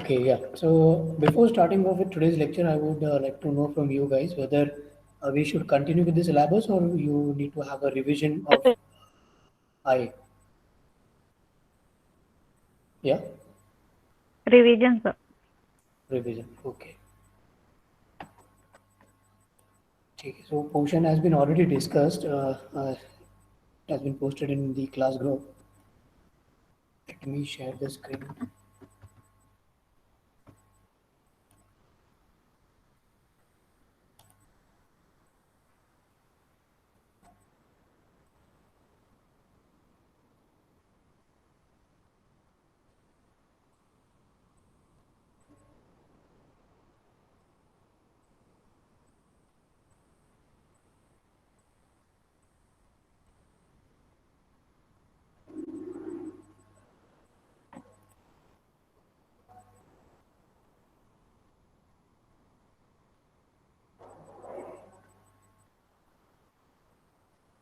Okay, yeah. So before starting off with today's lecture, I would like to know from you guys whether we should continue with this syllabus or you need to have a revision of I. Yeah, Revision, sir. revision. Okay. Okay. So portion has been already discussed. It has been posted in the class group. Let me share the screen.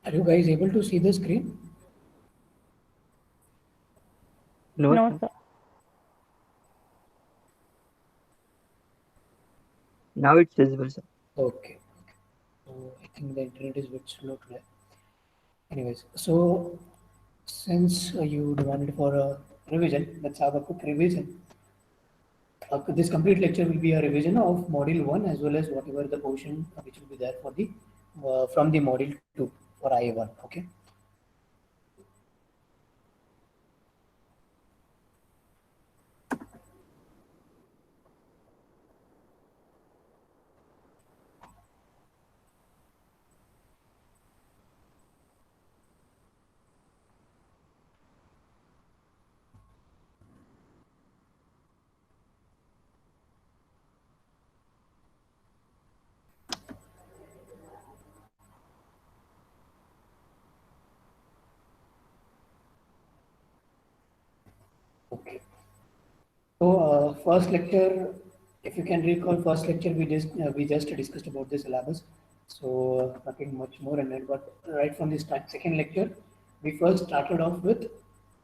Are you guys able to see the screen? No, No, sir. sir. Now it's visible, sir. Okay. So I think the internet is a bit slow today. Anyways, so since you demanded for a revision, let's have a quick revision. This complete lecture will be a revision of module 1 as well as whatever the portion which will be there for the from the module 2 for IA1. Okay. Okay. So first lecture, if you can recall, first lecture we just discussed about the syllabus. So nothing much more in it. But right from the start, second lecture, we first started off with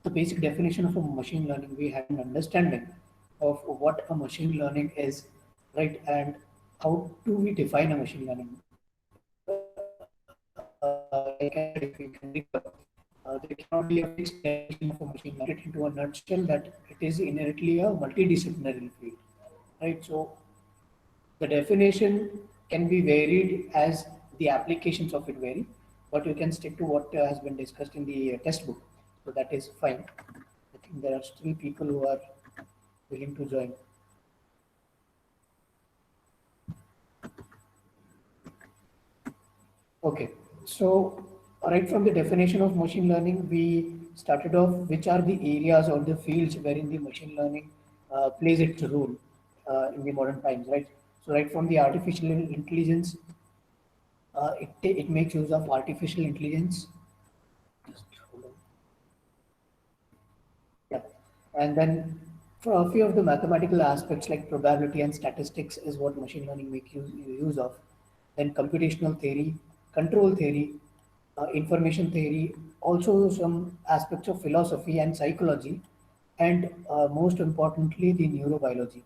the basic definition of a machine learning. We had an understanding of what a machine learning is, right, and how do we define a machine learning. Like I said, if you can recall, there cannot be a fixed definition of a machine learning. Put it into a nutshell that it is inherently a multidisciplinary field, right? So the definition can be varied as the applications of it vary, but you can stick to what has been discussed in the test book. So that is fine. I think there are still people who are willing to join. Okay, so right from the definition of machine learning, we started off which are the areas or the fields wherein the machine learning plays its role in the modern times, right? So right from the artificial intelligence, it makes use of artificial intelligence. Just hold on. Yeah. And then for a few of the mathematical aspects like probability and statistics is what machine learning make use of. Then computational theory, control theory, information theory, also some aspects of philosophy and psychology, and most importantly the neurobiology,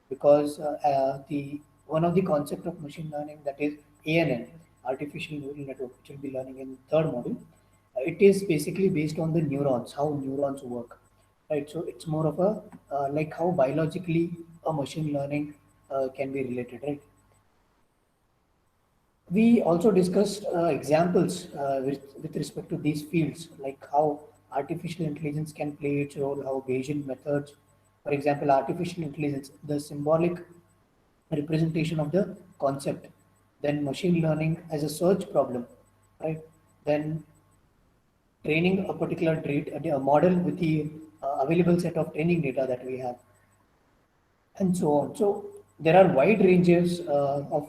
because the one of the concept of machine learning, that is ANN, artificial neural network, which we'll be learning in third module. It is basically based on the neurons, how neurons work, right? So it's more of a like how biologically a machine learning can be related, right? We also discussed examples with respect to these fields, like how artificial intelligence can play its role, how Bayesian methods, for example, artificial intelligence, the symbolic representation of the concept, then machine learning as a search problem, right? Then training a particular a model with the available set of training data that we have, and so on. So there are wide ranges of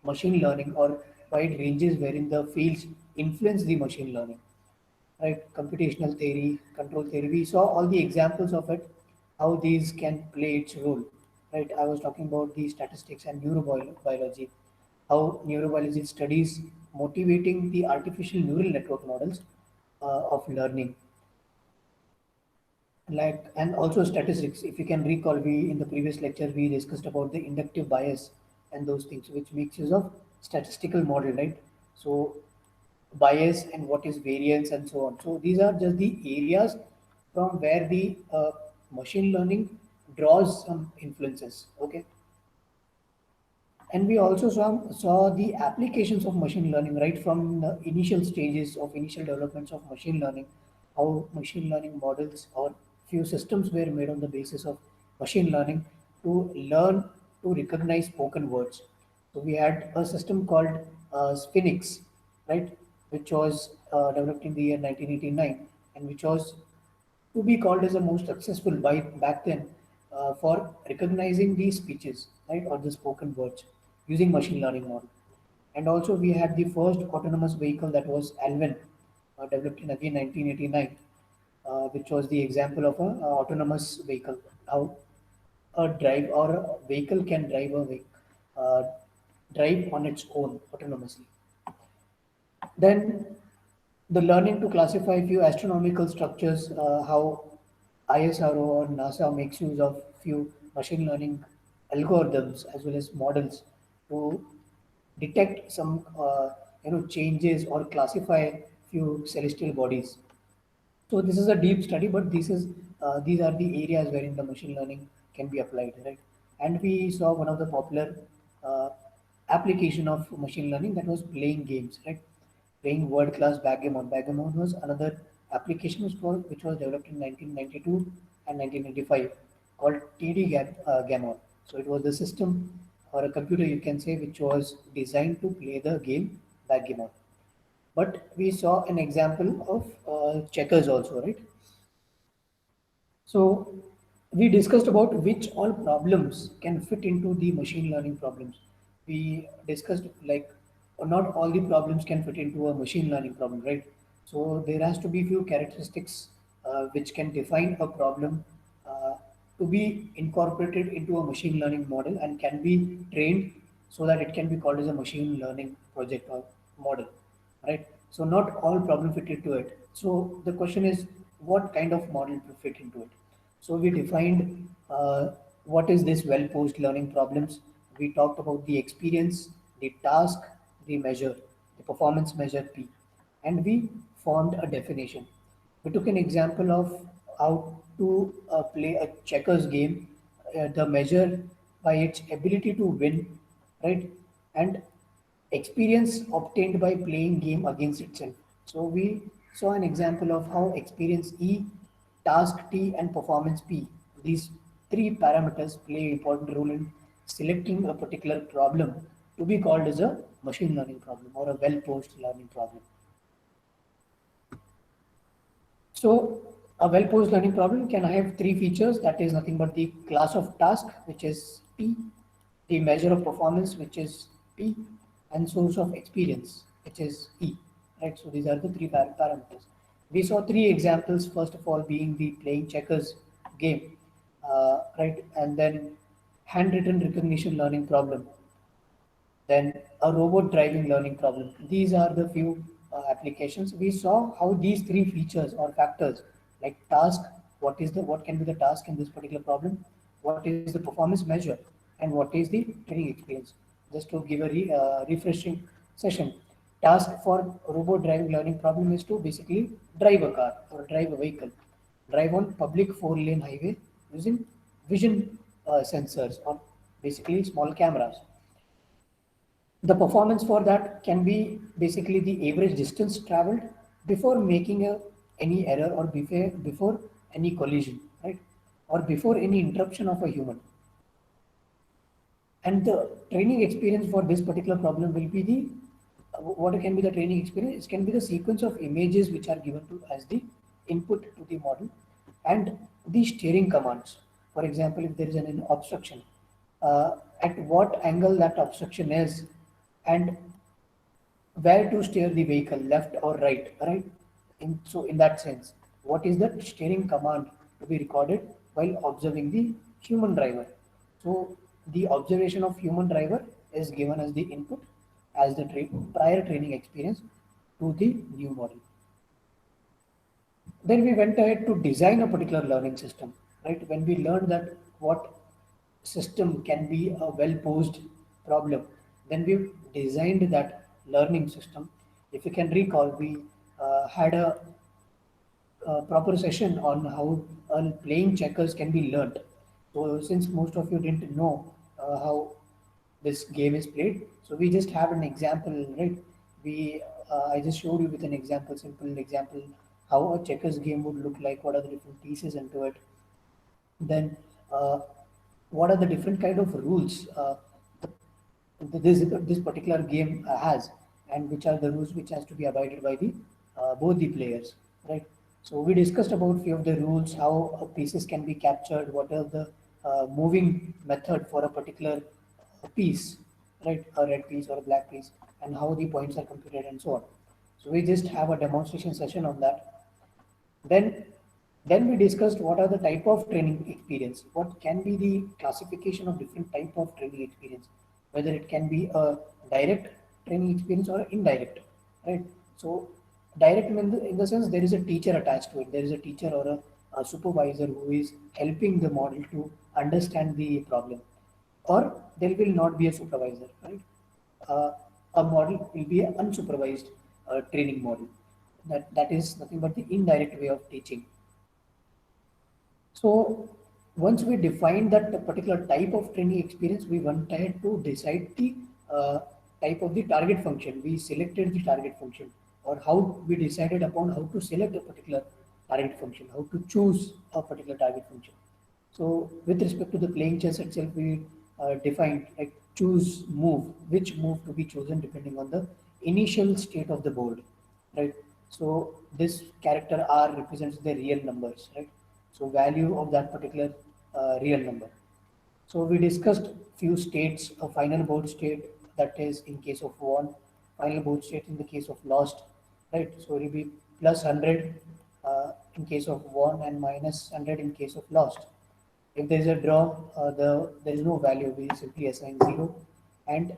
machine learning, or wide ranges wherein the fields influence the machine learning, right? Computational theory, control theory. We saw all the examples of it, how these can play its role, right? I was talking about the statistics and neurobiology, how neurobiology studies motivating the artificial neural network models of learning. like, and also statistics. If you can recall, we in the previous lecture we discussed about the inductive bias and those things, which makes use of statistical model, right? So bias and what is variance and so on. So these are just the areas from where the machine learning draws some influences. Okay, and we also saw the applications of machine learning right from the initial stages of initial developments of machine learning, how machine learning models or few systems were made on the basis of machine learning to learn to recognize spoken words. So we had a system called Sphinx, right, which was developed in the year 1989 and which was to be called as the most successful by back then for recognizing these speeches, right, or the spoken words using machine learning model. And also we had the first autonomous vehicle that was Alvin, developed in again 1989, which was the example of a autonomous vehicle. How a drive or a vehicle can drive on its own autonomously. Then the learning to classify few astronomical structures, how ISRO or NASA makes use of few machine learning algorithms as well as models to detect some changes or classify few celestial bodies. So this is a deep study, but these are the areas wherein the machine learning can be applied, right? And we saw one of the popular uh, application of machine learning that was playing games, right? Playing world class backgammon. Backgammon was another application which was developed in 1992 and 1995 called Gammon. So it was the system or a computer you can say which was designed to play the game backgammon. But we saw an example of checkers also, right? So we discussed about which all problems can fit into the machine learning problems. We discussed like not all the problems can fit into a machine learning problem, right? So there has to be few characteristics which can define a problem uh, to be incorporated into a machine learning model and can be trained so that it can be called as a machine learning project or model, right? So not all problem fit into it. So the question is, what kind of model to fit into it? So we defined what is this well-posed learning problems. We talked about the experience, the task, the measure, the performance measure P, and we formed a definition. We took an example of how to play a checkers game, the measure by its ability to win, right? And experience obtained by playing game against itself. So we saw an example of how experience E, task T, and performance P, these three parameters play an important role in selecting a particular problem to be called as a machine learning problem or a well-posed learning problem. So a well-posed learning problem can have three features. That is nothing but the class of task, which is P, the measure of performance, which is P, and source of experience, which is E. Right. So these are the three parameters. We saw three examples. First of all, being the playing checkers game, right, and then handwritten recognition learning problem, then a robot driving learning problem. These are the few applications. We saw how these three features or factors like task, what can be the task in this particular problem, what is the performance measure, and what is the training experience. Just to give a refreshing session, task for robot driving learning problem is to basically drive a car or drive a vehicle, drive on public four-lane highway using vision sensors or basically small cameras. The performance for that can be basically the average distance traveled before making any error or before any collision, right? Or before any interruption of a human. And the training experience for this particular problem will be the what can be the training experience? It can be the sequence of images which are given to as the input to the model and the steering commands. For example, if there is an obstruction, at what angle that obstruction is, and where to steer the vehicle, left or right, right? So in that sense, what is the steering command to be recorded while observing the human driver? So the observation of human driver is given as the input as the prior training experience to the new model. Then we went ahead to design a particular learning system, right? When we learned that what system can be a well-posed problem, then we designed that learning system. If you can recall, we had a proper session on how playing checkers can be learned. So since most of you didn't know how this game is played, so we just have an example, right? We I just showed you with an example, simple example, how a checkers game would look like. What are the different pieces into it? Then what are the different kind of rules this particular game has, and which are the rules which has to be abided by the both the players, right? So we discussed about few of the rules, how pieces can be captured, what are the moving method for a particular piece, right? A red piece or a black piece, and how the points are computed and so on. So we just have a demonstration session on that. Then, then we discussed what are the type of training experience. What can be the classification of different type of training experience? Whether it can be a direct training experience or indirect, right? So direct in the sense there is a teacher attached to it. There is a teacher or a supervisor who is helping the model to understand the problem, or there will not be a supervisor, right? Uh, a model will be an unsupervised training model. That is nothing but the indirect way of teaching. So once we defined that particular type of training experience, we wanted to decide the uh, type of the target function. We selected the target function, or how we decided upon how to select a particular target function, how to choose a particular target function. So with respect to the playing chess itself, we defined like choose move, which move to be chosen depending on the initial state of the board, right? So this character R represents the real numbers, right? So value of that particular real number. So we discussed few states, a final board state that is in case of won, final board state in the case of lost, right? So it will be plus 100 in case of won and minus 100 in case of lost. If there is a draw, there is no value. We simply assign 0. And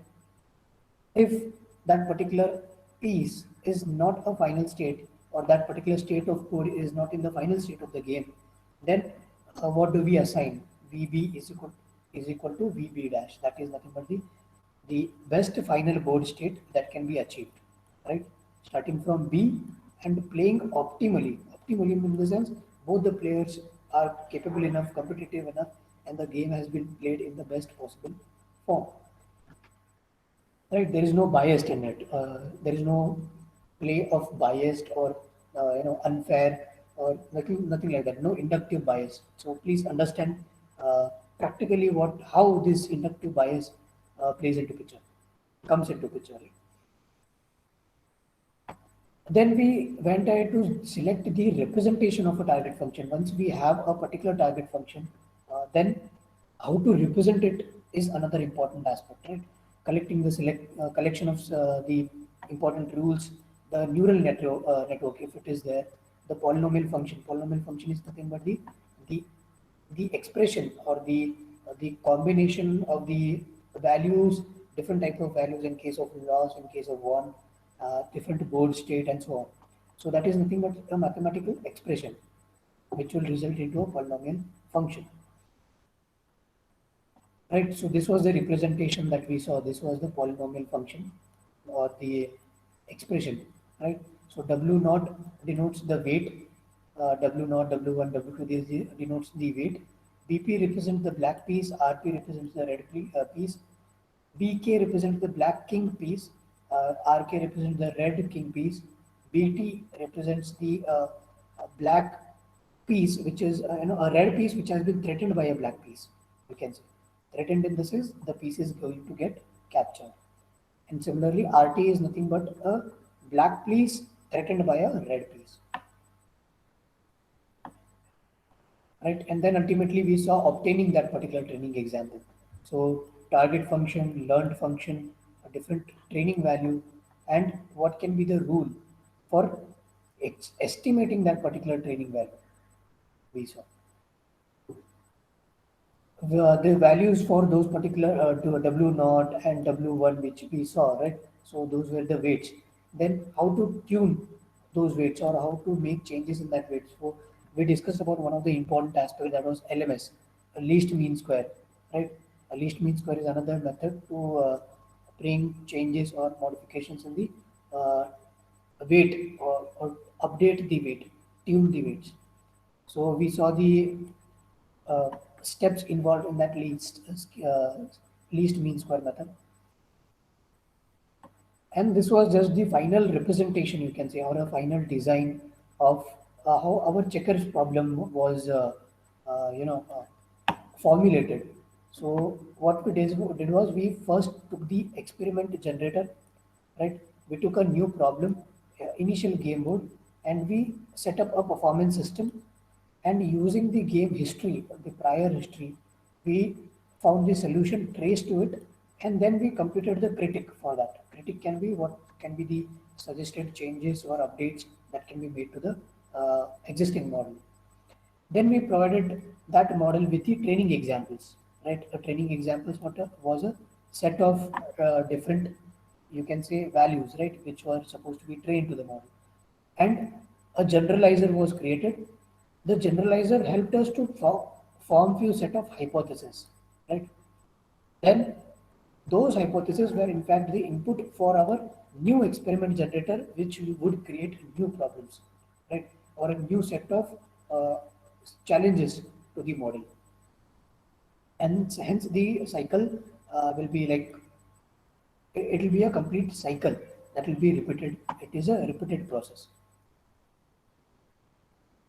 if that particular piece is not a final state, or that particular state of code is not in the final state of the game, then what do we assign? VB is equal to VB dash. That is nothing but the best final board state that can be achieved, right? Starting from B and playing optimally. Optimally in the sense both the players are capable enough, competitive enough, and the game has been played in the best possible form. Right, there is no bias in it. There is no play of biased or unfair or nothing like that. No inductive bias. So please understand practically what how this inductive bias plays into picture, comes into picture. Right? Then we went ahead to select the representation of a target function. Once we have a particular target function, then how to represent it is another important aspect, right? Collecting the collection of the important rules, the neural network, if it is there, the polynomial function. Polynomial function is nothing but the the expression or the combination of the values, different type of values in case of loss, in case of won, different board state and so on. So that is nothing but a mathematical expression which will result into a polynomial function. Right, so this was the representation that we saw. This was the polynomial function or the expression, right? So W naught denotes the weight, W naught, W1, W2 this denotes the weight. BP represents the black piece, RP represents the red piece, BK represents the black king piece, RK represents the red king piece, BT represents the black piece, which is a red piece which has been threatened by a black piece. You can say threatened in this is the piece is going to get captured. And similarly, RT is nothing but a black piece threatened by a red piece. Right, and then ultimately we saw obtaining that particular training example. So target function, learned function, a different training value, and what can be the rule for estimating that particular training value we saw. The values for those particular to W naught and W1 which we saw, right? So those were the weights. Then how to tune those weights or how to make changes in that weight. So we discussed about one of the important aspects, that was LMS, a least mean square, right? A least mean square is another method to bring changes or modifications in the weight, or update the weight, tune the weights. So we saw the uh, steps involved in that least mean square method. And this was just the final representation, you can say, or a final design of how our checkers problem was, formulated. So what we did was we first took the experiment generator, right? We took a new problem, initial game board, and we set up a performance system. And using the game history, the prior history, we found the solution traced to it, and then we computed the critic for that. Critic can be what can be the suggested changes or updates that can be made to the existing model. Then we provided that model with the training examples, right? A training examples was a set of different, you can say, values, right, which were supposed to be trained to the model. And a generalizer was created. The generalizer helped us to form few set of hypotheses, right? Then those hypotheses were in fact the input for our new experiment generator, which would create new problems, right? Or a new set of uh, challenges to the model. And hence the cycle will be like, it will be a complete cycle that will be repeated. It is a repeated process.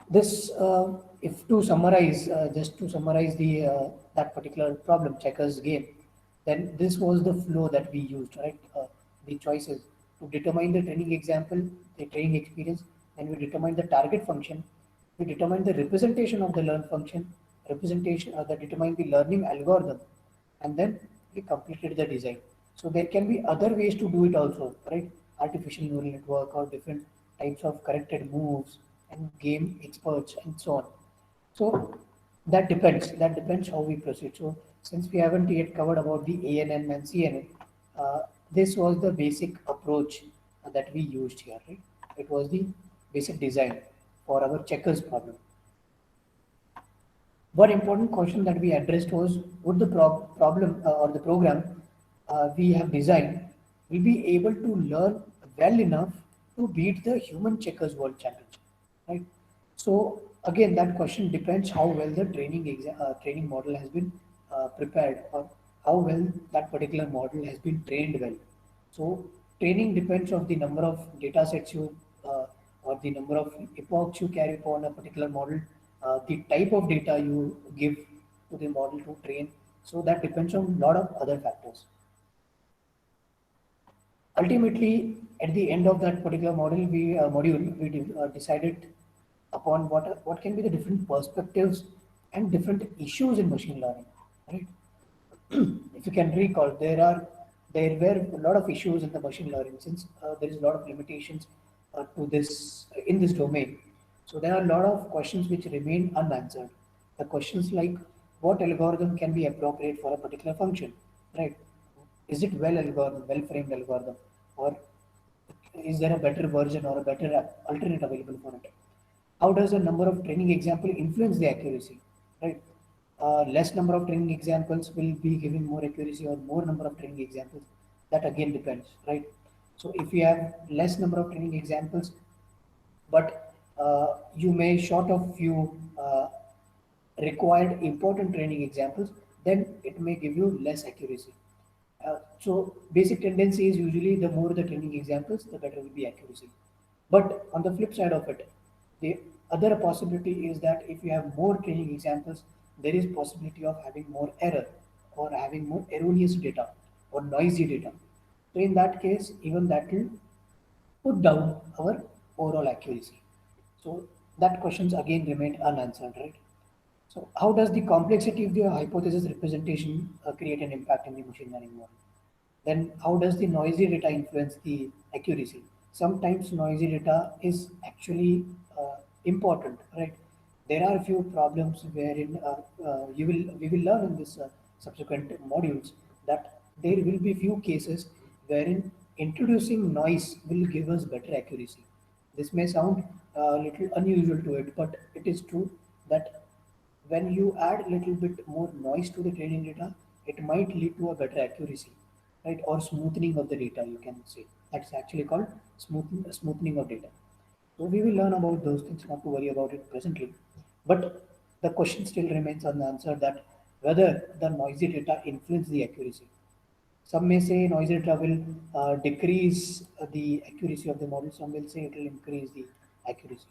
This, if to summarize, just to summarize the that particular problem, checkers game, then this was the flow that we used, right? The choices to determine the training example, the training experience, then we determine the target function, we determine the representation of the learn function, representation that determine the learning algorithm, and then we completed the design. So there can be other ways to do it also, right? Artificial neural network or different types of corrected moves and game experts and so on. So that depends. That depends how we proceed. So since we haven't yet covered about the ANN and CNN, this was the basic approach that we used here, right? It was the basic design for our checkers problem. One important question that we addressed was, would the problem or the program we have designed will be able to learn well enough to beat the human checkers world championship, right? So again, that question depends how well the training model has been prepared, or how well that particular model has been trained well. So training depends on the number of data sets you or the number of epochs you carry upon a particular model, the type of data you give to the model to train. So that depends on a lot of other factors. Ultimately, at the end of that particular module, we decided upon what can be the different perspectives and different issues in machine learning, right? If you can recall, there were a lot of issues in the machine learning, since there is a lot of limitations to this in this domain. So there are a lot of questions which remain unanswered. The questions like, what algorithm can be appropriate for a particular function, right? Is it well framed algorithm, or is there a better version or a better alternate available for it? How does the number of training example influence the accuracy, right? Less number of training examples will be giving more accuracy, or more number of training examples, that again depends, right? So if you have less number of training examples, but you may short of few required important training examples, then it may give you less accuracy. So basic tendency is usually the more the training examples, the better will be accuracy. But on the flip side of it, the other possibility is that if you have more training examples, there is possibility of having more error, or having more erroneous data or noisy data. So in that case, even that will put down our overall accuracy. So that questions again remained unanswered, right? So how does the complexity of the hypothesis representation create an impact in the machine learning model? Then how does the noisy data influence the accuracy? Sometimes noisy data is actually important, right? There are a few problems wherein we will learn in this subsequent modules, that there will be few cases wherein introducing noise will give us better accuracy. This may sound a little unusual to it, but it is true that when you add a little bit more noise to the training data, it might lead to a better accuracy, right? Or smoothing of the data, you can say. That's actually called smoothing of data. So we will learn about those things, not to worry about it presently. But the question still remains unanswered that whether the noisy data influence the accuracy. Some may say noisy data will decrease the accuracy of the model. Some will say it will increase the accuracy.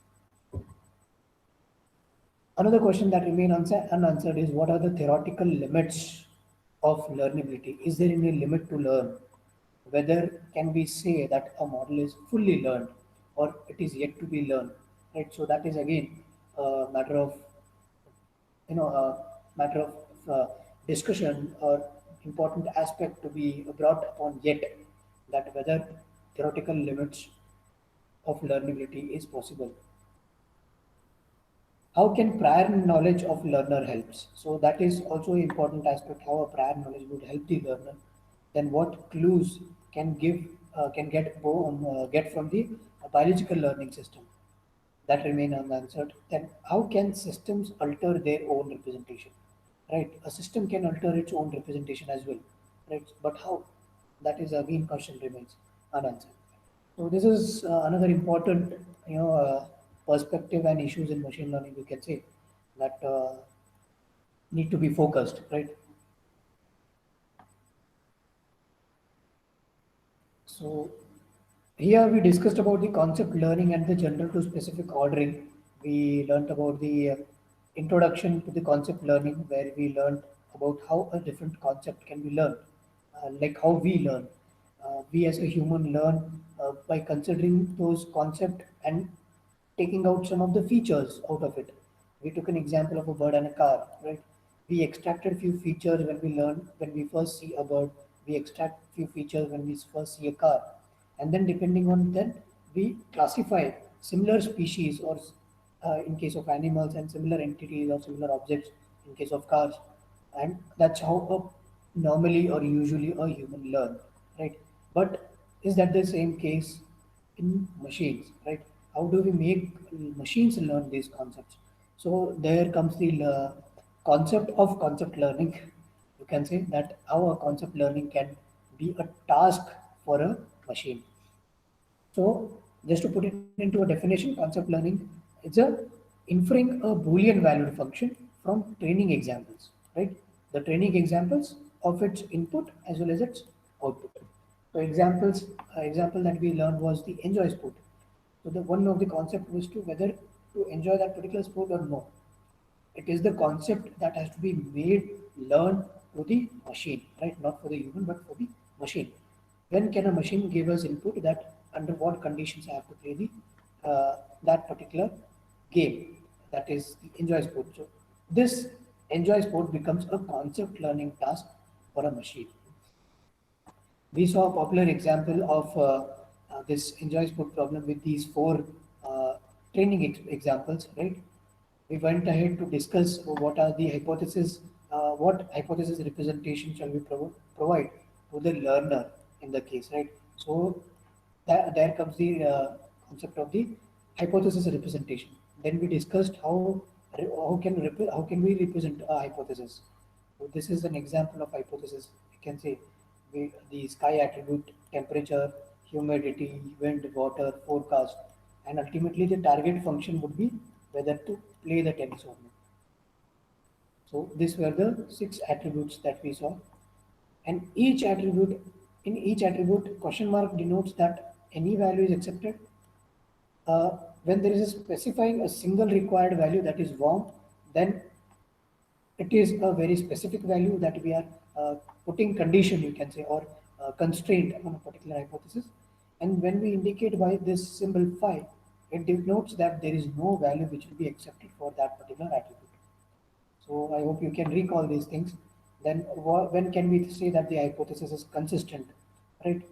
Another question that remain unanswered is what are the theoretical limits of learnability? Is there any limit to learn? Whether can we say that a model is fully learned or it is yet to be learned? Right. So that is again a matter of a matter of discussion or important aspect to be brought upon yet, that whether theoretical limits of learnability is possible. How can prior knowledge of learner helps? So that is also an important aspect. How a prior knowledge would help the learner. Then what clues can get from the biological learning system that remain unanswered. Then how can systems alter their own representation? Right, a system can alter its own representation as well. Right, but how? That is again question remains unanswered. So this is another important, perspective and issues in machine learning. We can say that need to be focused, right? So here we discussed about the concept learning and the general to specific ordering. We learned about the introduction to the concept learning, where we learned about how a different concept can be learned, like how we learn. We as a human learn by considering those concepts and taking out some of the features out of it. We took an example of a bird and a car, right? We extracted few features when we first see a bird. We extract few features when we first see a car, and then depending on that, we classify similar species or in case of animals and similar entities or similar objects in case of cars, and that's how normally or usually a human learn, right? But is that the same case in machines, right? How do we make machines learn these concepts? So there comes the concept of concept learning. You can say that how a concept learning can be a task for a machine. So just to put it into a definition, concept learning is a inferring a Boolean valued function from training examples, right? The training examples of its input as well as its output. So example that we learned was the enjoy sport. So the one of the concept was to whether to enjoy that particular sport or no. It is the concept that has to be made learn to the machine, right? Not for the human, but for the machine. When can a machine give us input that under what conditions I have to play the that particular game? That is the enjoy sport. So this enjoy sport becomes a concept learning task for a machine. We saw a popular example of this enjoy sport problem with these four training examples, right? We went ahead to discuss what are the hypotheses, what hypothesis representation shall we provide to the learner in the case, right? So there comes the concept of the hypothesis representation. Then we discussed how can we represent a hypothesis. So this is an example of hypothesis. You can say the sky attribute, temperature, humidity, wind, water, forecast, and ultimately the target function would be whether to play the tennis or not. So these were the six attributes that we saw, and each attribute, question mark denotes that any value is accepted. When there is a specifying a single required value that is warm, then it is a very specific value that we are putting condition, you can say, or constraint on a particular hypothesis. And when we indicate by this symbol phi, it denotes that there is no value which will be accepted for that particular attribute. So I hope you can recall these things. Then when can we say that the hypothesis is consistent, right?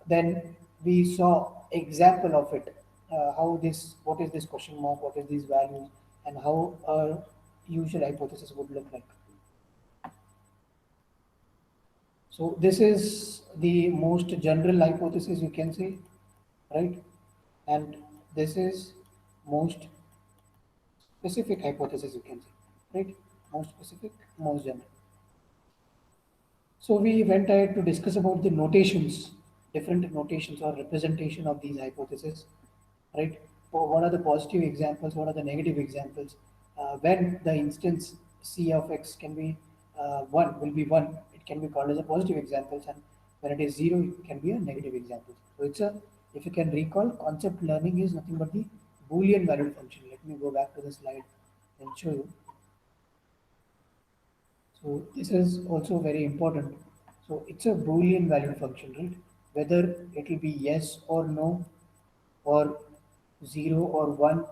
Then we saw example of it. What is this question mark? What is these values? And how a usual hypothesis would look like. So this is the most general hypothesis, you can say, right? and this is most specific hypothesis, you can say, right? Most specific, most general. So we went ahead to discuss about the notations, different notations or representation of these hypotheses, right? What are the positive examples? What are the negative examples? When the instance c of x can be one, will be one, it can be called as a positive examples, and when it is zero, it can be a negative example. So it's a, if you can recall, concept learning is nothing but the Boolean valued function. Let me go back to the slide and show you. So this is also very important. So it's a Boolean valued function, right? Whether it will be yes or no, or zero or one,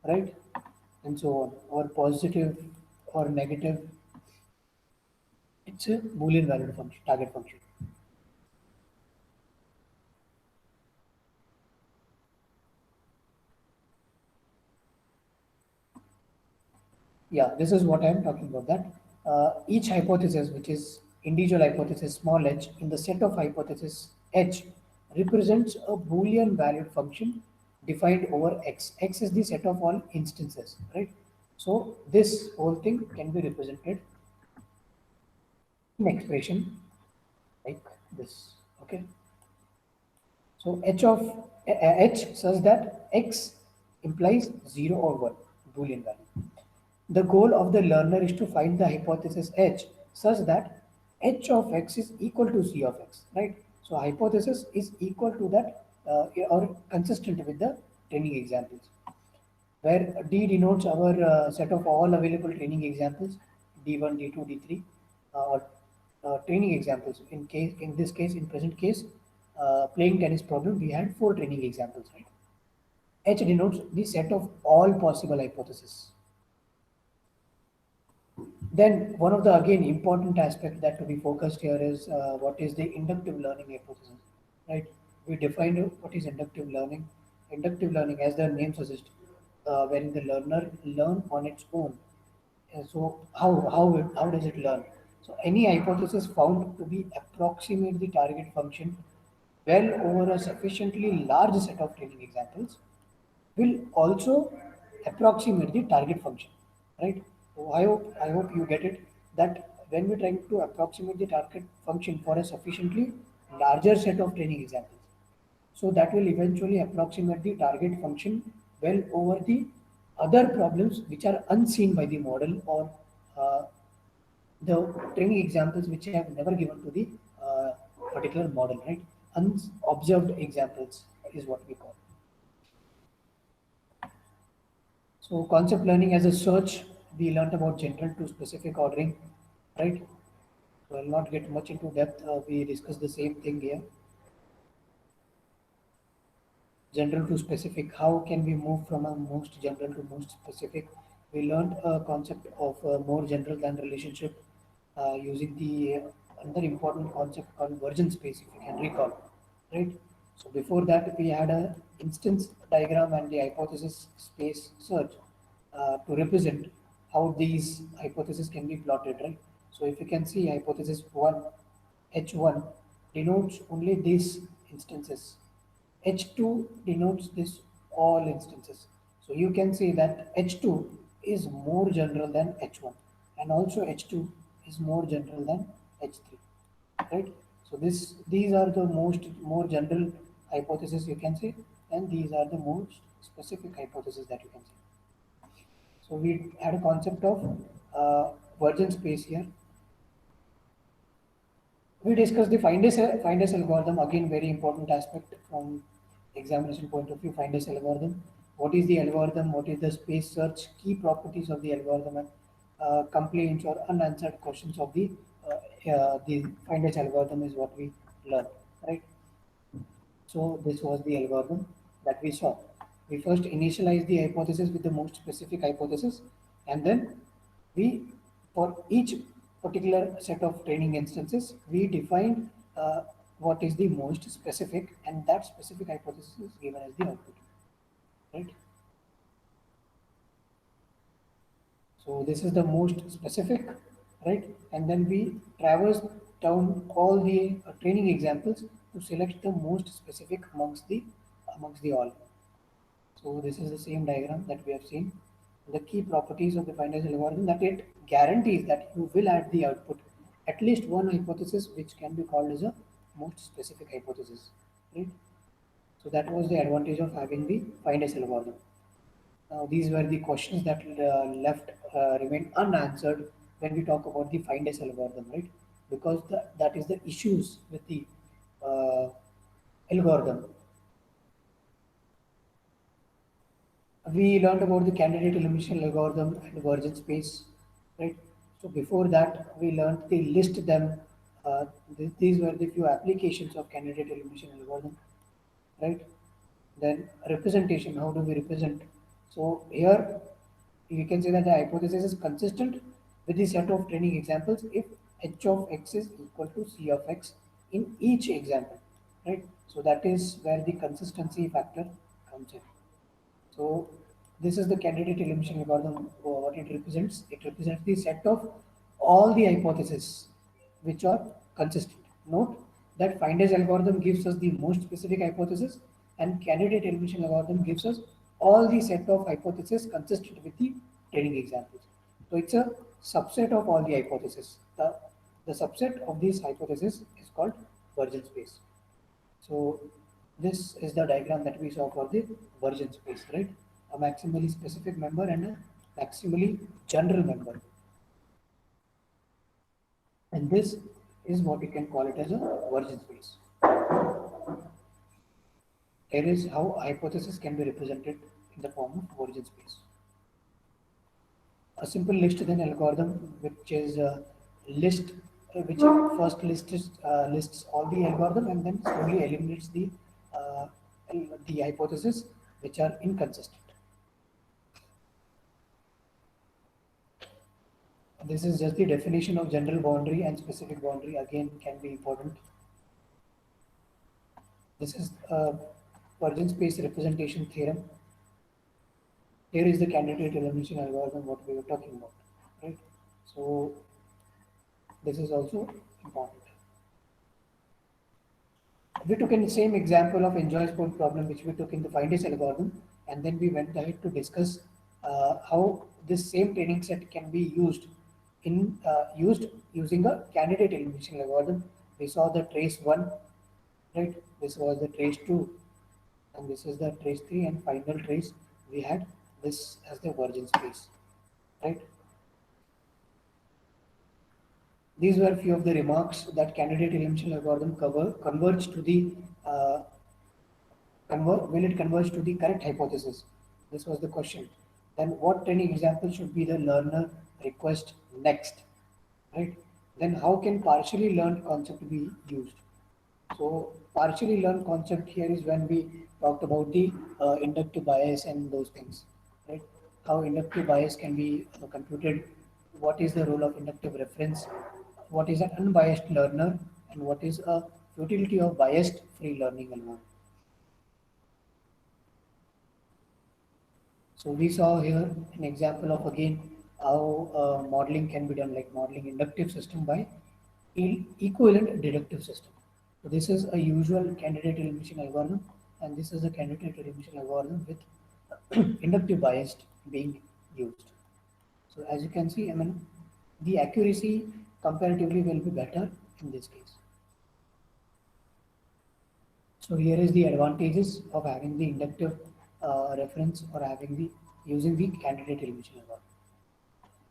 right? And so on, or positive or negative. It's a Boolean valued function, target function. Yeah, this is what I'm talking about. That each hypothesis, which is individual hypothesis small h, in the set of hypothesis h, represents a Boolean valued function defined over x. X is the set of all instances, right? So this whole thing can be represented in expression like this. Okay. So h such that x implies 0 or 1 Boolean value. The goal of the learner is to find the hypothesis h such that h of x is equal to c of x, right? So hypothesis is equal to that or consistent with the training examples, where D denotes our set of all available training examples, D1, D2, D3, or training examples. In this case, in present case, playing tennis problem, we had 4 training examples, right? H denotes the set of all possible hypotheses. Then one of the again important aspect that to be focused here is what is the inductive learning hypothesis, right? We defined what is inductive learning. Inductive learning, as the name suggests, wherein the learner learn on its own. And so how does it learn? So any hypothesis found to be approximate the target function well over a sufficiently large set of training examples will also approximate the target function, right? So I hope you get it, that when we're trying to approximate the target function for a sufficiently larger set of training examples, so that will eventually approximate the target function well over the other problems which are unseen by the model, or uh, the training examples which I have never given to the particular model, right? Unobserved examples is what we call. So concept learning as a search, we learned about general to specific ordering, right? So I'll not get much into depth. We discussed the same thing here. General to specific. How can we move from a most general to most specific? We learned a concept of more general than relationship using the another important concept called version space, if you can recall, right? So before that, we had a instance diagram and the hypothesis space search to represent how these hypotheses can be plotted, right? So if you can see hypothesis 1, H1 denotes only these instances. H2 denotes this all instances. So you can see that H2 is more general than H1, and also H2 is more general than H3, right? So these are the more general hypothesis, you can say, and these are the most specific hypothesis that you can say. So we had a concept of version space here. We discussed the find algorithm, again very important aspect from examination point of view. Find algorithm. What is the algorithm? What is the space search? Key properties of the algorithm, and complaints or unanswered questions of the find algorithm is what we learned, right? So this was the algorithm that we saw. We first initialize the hypothesis with the most specific hypothesis, and then we, for each particular set of training instances, we define what is the most specific, and that specific hypothesis is given as the output, right? So this is the most specific, right? And then we traverse down all the training examples to select the most specific amongst the amongst the all. So this is the same diagram that we have seen. The key properties of the finite algorithm that it guarantees that you will at the output at least one hypothesis which can be called as a most specific hypothesis, right? So that was the advantage of having the finite algorithm. Now these were the questions that left remain unanswered when we talk about the finite algorithm, right? Because that is the issues with the uh, algorithm. We learned about the candidate elimination algorithm and Virgin space, right? So before that, we learned the list them. These were the few applications of candidate elimination algorithm, right? Then representation, how do we represent? So here you can say that the hypothesis is consistent with the set of training examples if h of x is equal to c of x in each example, right? So that is where the consistency factor comes in. So this is the candidate elimination algorithm. What it represents? It represents the set of all the hypotheses which are consistent. Note that finders algorithm gives us the most specific hypothesis, and candidate elimination algorithm gives us all the set of hypotheses consistent with the training examples. So it's a subset of all the hypotheses. The subset of these hypotheses is called Virgin space. So this is the diagram that we saw for the Virgin space, right? A maximally specific member and a maximally general member. And this is what you can call it as a Virgin space. Here is how hypothesis can be represented in the form of Virgin space. A simple list then algorithm, which is a list, which first lists all the algorithm and then slowly eliminates uh, the hypothesis which are inconsistent. This is just the definition of general boundary and specific boundary, again can be important. This is Virgin space representation theorem. Here is the candidate elimination algorithm what we were talking about, right? So this is also important. We took in the same example of enjoy sport problem which we took in the findings algorithm, and then we went ahead to discuss how this same training set can be used using a candidate elimination algorithm. We saw the trace one, right? This was the trace two, and this is the trace three, and final trace we had this as the Virgin space, right? These were few of the remarks that candidate elimination algorithm converge to the uh, will it converge to the correct hypothesis? This was the question. Then what training example should be the learner request next, right? Then how can partially learned concept be used? So partially learned concept here is when we talked about the inductive bias and those things, right? How inductive bias can be computed, what is the role of inductive reference, what is an unbiased learner, and what is a utility of biased free learning algorithm. So we saw here an example of again how modeling can be done, like modeling inductive system by equivalent deductive system. So this is a usual candidate elimination algorithm, and this is a candidate elimination algorithm with inductive bias being used. So as you can see, I mean, the accuracy comparatively will be better in this case. So here is the advantages of having the inductive reference or having the using the candidate elimination algorithm.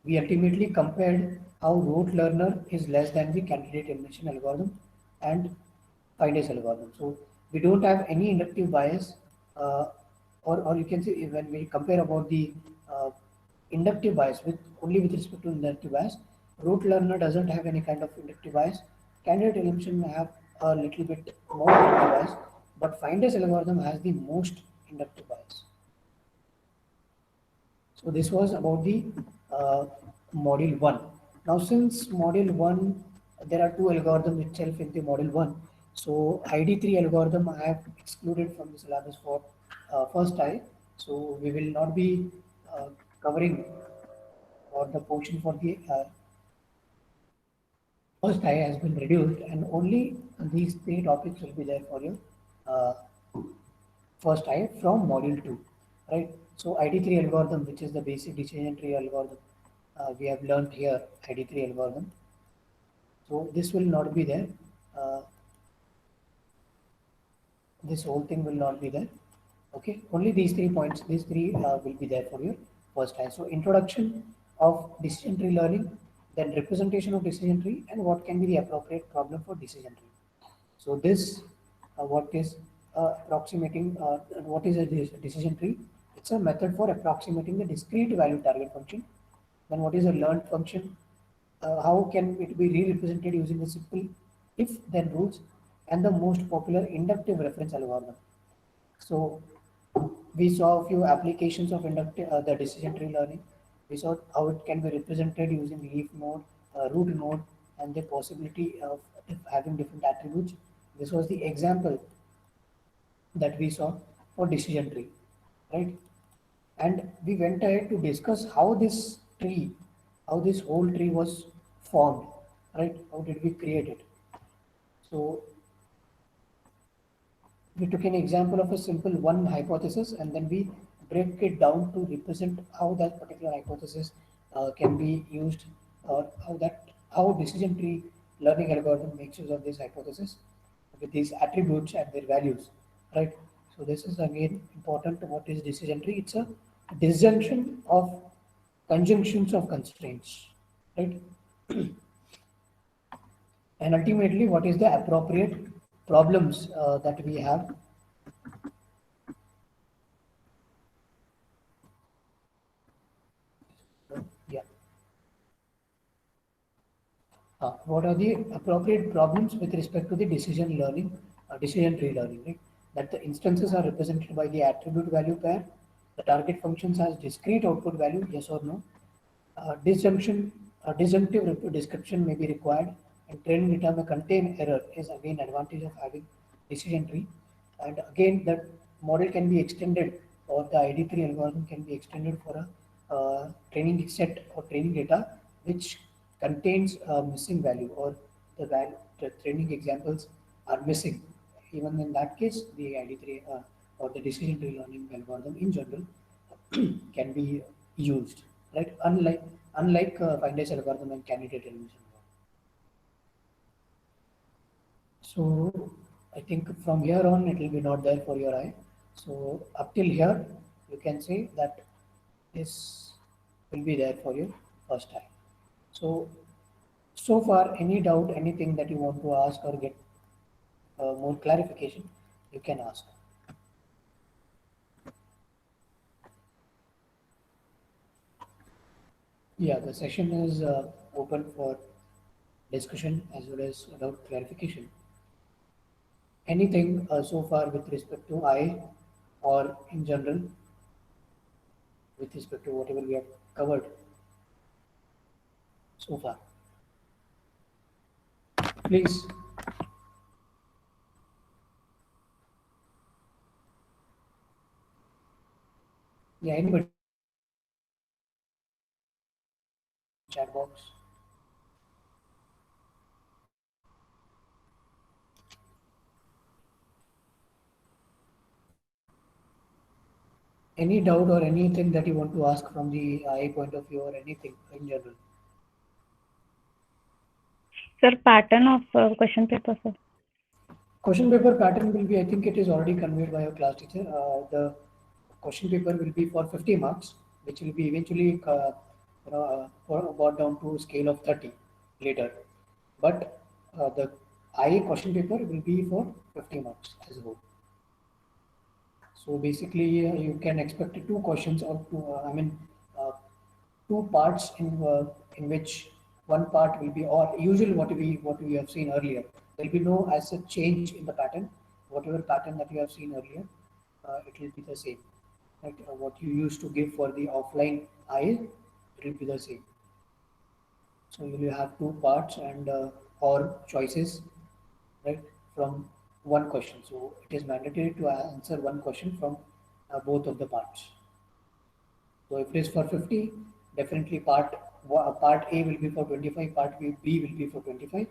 We ultimately compared how rote learner is less than the candidate elimination algorithm and finders algorithm. So we don't have any inductive bias, uh, or you can say when we compare about the uh, inductive bias with only with respect to inductive bias, rote learner doesn't have any kind of inductive bias. Candidate elimination may have a little bit more inductive bias, but finders algorithm has the most inductive bias. So this was about the uh, module 1. Now since module 1, there are two algorithms itself in the module 1. So ID3 algorithm I have excluded from the syllabus for first I. So we will not be covering or the portion for the first I has been reduced, and only these three topics will be there for you. Uh, first I from module 2, right? So ID3 algorithm, which is the basic decision tree algorithm, we have learned here ID3 algorithm. So this will not be there. Uh, this whole thing will not be there. Okay, only these 3 points, these three will be there for your first time. So introduction of decision tree learning, then representation of decision tree, and what can be the appropriate problem for decision tree. So this, what is approximating, what is a decision tree? It's a method for approximating the discrete value target function. Then what is a learned function? How can it be re-represented using the simple if-then rules and the most popular inductive reference algorithm. So we saw a few applications of inductive, the decision tree learning. We saw how it can be represented using leaf node, root node, and the possibility of having different attributes. This was the example that we saw for decision tree, right? And we went ahead to discuss how this tree, how this whole tree was formed, right? How did we create it? So we took an example of a simple one hypothesis and then we break it down to represent how that particular hypothesis can be used, or how decision tree learning algorithm makes use of this hypothesis with these attributes and their values, right? So this is again important. What is decision tree? It's a disjunction of conjunctions of constraints, right? And ultimately what is the appropriate problems that we have. Yeah. What are the appropriate problems with respect to the decision learning, decision tree learning, right? That the instances are represented by the attribute value pair. The target functions has discrete output value, yes or no. Disjunction, disjunctive description may be required, and training data may contain error is again advantage of having decision tree. And again, that model can be extended, or the ID3 algorithm can be extended for a training set or training data which contains a missing value, or the training examples are missing. Even in that case, the ID3 or the decision tree learning algorithm in general can be used, right? Unlike Finders algorithm and candidate elimination. So I think from here on it will be not there for your eye. So up till here you can say that this will be there for your first time. So so far any doubt, anything that you want to ask or get more clarification, you can ask. Yeah, the session is open for discussion as well as doubt clarification. Anything so far with respect to I, or in general with respect to whatever we have covered so far? Please. Yeah, anybody, chat box. Any doubt or anything that you want to ask from the I point of view, or anything in general? Sir, pattern of question paper, sir. Question paper pattern will be, I think it is already conveyed by your class teacher. The question paper will be for 50 marks, which will be eventually brought down to scale of 30 later. But the IA question paper will be for 50 marks as a whole. So basically, you can expect two questions, or two, uh, two parts in which one part will be, or usually what we have seen earlier. There will be no as a change in the pattern. Whatever pattern that you have seen earlier, it will be the same. Right? What you used to give for the offline IA, it will be the same. So you will have two parts and or choices, right, from one question. So it is mandatory to answer one question from both of the parts. So if it is for 50, definitely part A will be for 25, part B will be for 25.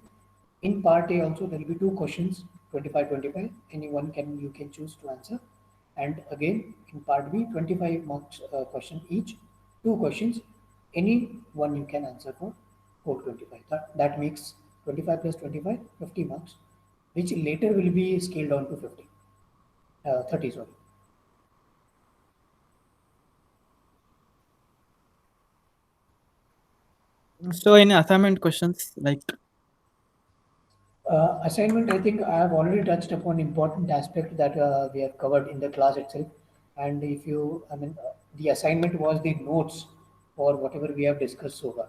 In part A also there will be two questions, 25, 25. Anyone you can choose to answer. And again, in part B, 25 marks question each, two questions, any one you can answer for whole 25. That makes 25 plus 25, 50 marks, which later will be scaled down to 50, 30, sorry. So any assignment questions like Assignment, I think I have already touched upon important aspect that we have covered in the class itself. And if you, I mean, the assignment was the notes for whatever we have discussed so far.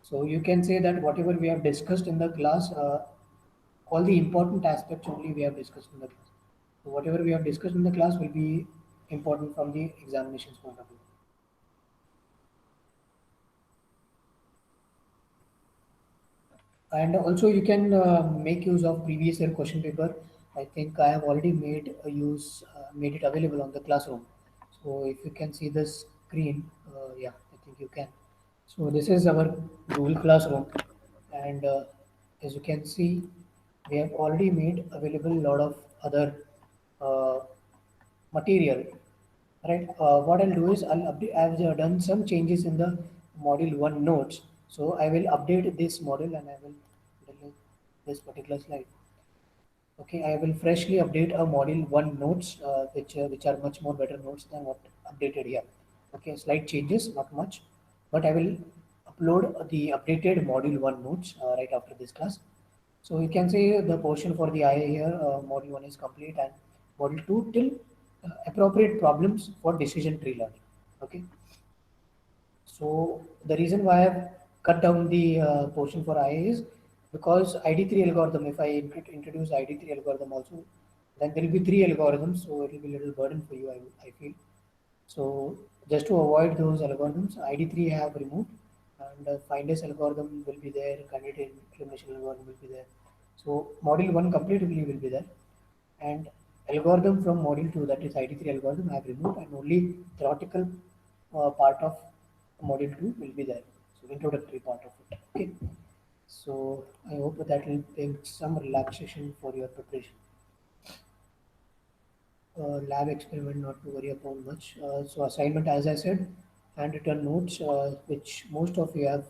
So you can say that whatever we have discussed in the class, all the important aspects only we have discussed in the class. So whatever we have discussed in the class will be important from the examinations point of view. And also you can make use of previous year question paper. I think I have already made it available on the classroom. So if you can see the screen, yeah, I think you can. So this is our Google Classroom, and as you can see, we have already made available a lot of other uh, material. Right. What I'll do is I've done some changes in the module one notes. So I will update this model and I will delete this particular slide. Okay, I will freshly update a module one notes, which are much more better notes than what updated here. Okay, slight changes, not much, but I will upload the updated module one notes right after this class. So you can say the portion for the IA here, module one is complete, and module two till appropriate problems for decision tree learning. Okay. So the reason why I've cut down the portion for IA is because ID3 algorithm, if I introduce ID3 algorithm also, then there will be three algorithms, so it will be a little burden for you, I feel. So just to avoid those algorithms, ID3 I have removed, and finders algorithm will be there, candidate elimination algorithm will be there. So module 1 completely will be there, and algorithm from module 2, that is ID3 algorithm, I have removed, and only theoretical part of module 2 will be there. So introductory part of it. Okay. So I hope that will bring some relaxation for your preparation. Lab experiment not to worry about much. So assignment, as I said, handwritten notes, which most of you have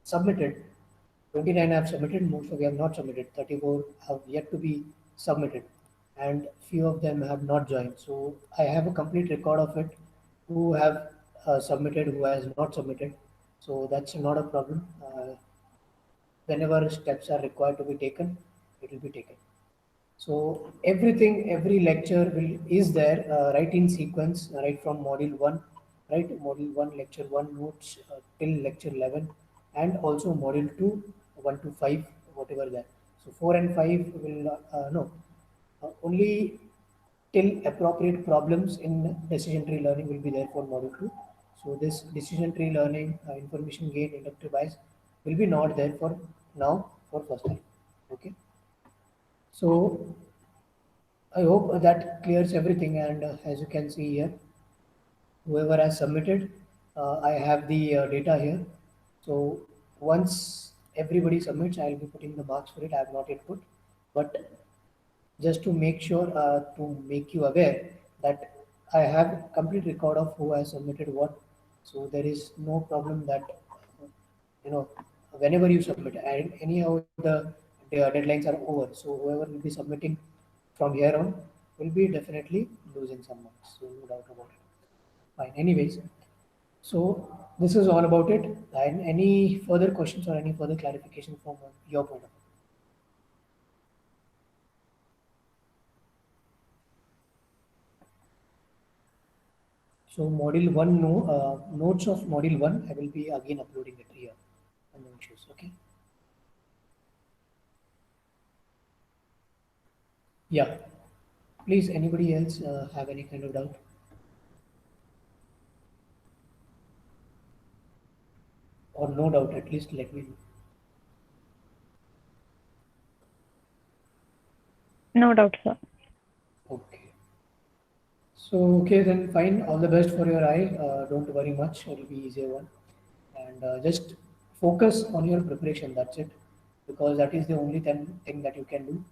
submitted. 29 have submitted, most of you have not submitted. 34 have yet to be submitted, and few of them have not joined. So I have a complete record of it. Who have submitted, who has not submitted. So that's not a problem. Whenever steps are required to be taken, it will be taken. So everything, every lecture is there, right in sequence, right from module one, right? Module one, lecture one notes till lecture 11, and also module two, 1 to 5, whatever that. So 4 and 5 will no, only till appropriate problems in decision tree learning will be there for module two. So this decision tree learning, information gain, inductive bias will be not there for now for first time. Okay. So I hope that clears everything. And as you can see here, whoever has submitted, I have the data here. So once everybody submits, I'll be putting the marks for it. I have not yet put, but just to make sure, to make you aware that I have complete record of who has submitted what. So there is no problem that you know whenever you submit, and anyhow the deadlines are over. So whoever will be submitting from here on will be definitely losing some marks. So no doubt about it. Fine. Anyways, so this is all about it. And any further questions or any further clarification from your point of view? So module one, no notes of module one, I will be again uploading it here. No issues. Okay. Yeah. Please, anybody else have any kind of doubt? Or no doubt, at least let me know. No doubt, sir. Okay. So, okay, then fine. All the best for your eye. Don't worry much. It will be easier one. And just focus on your preparation. That's it. Because that is the only thing that you can do.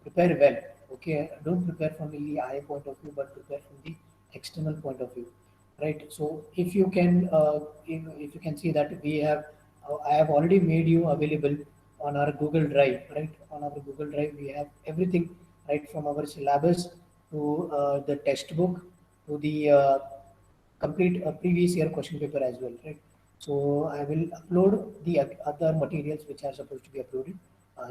Prepare well. Okay, don't prepare from the I point of view, but prepare from the external point of view, right? So if you can, if you can see that we have, I have already made you available on our Google Drive, right? On our Google Drive, we have everything, right, from our syllabus to the textbook to the complete previous year question paper as well, right? So I will upload the other materials which are supposed to be uploaded,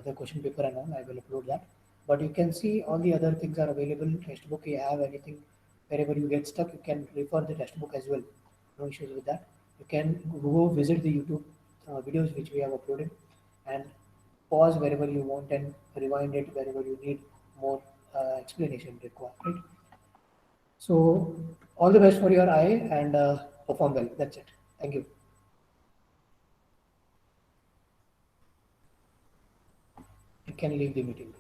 the question paper and all. I will upload that. But you can see all the other things are available. Textbook, you have anything wherever you get stuck, you can refer the textbook as well. No issues with that. You can go visit the YouTube videos which we have uploaded and pause wherever you want and rewind it wherever you need more explanation required. Right? So all the best for your eye and perform well. That's it. Thank you. You can leave the meeting.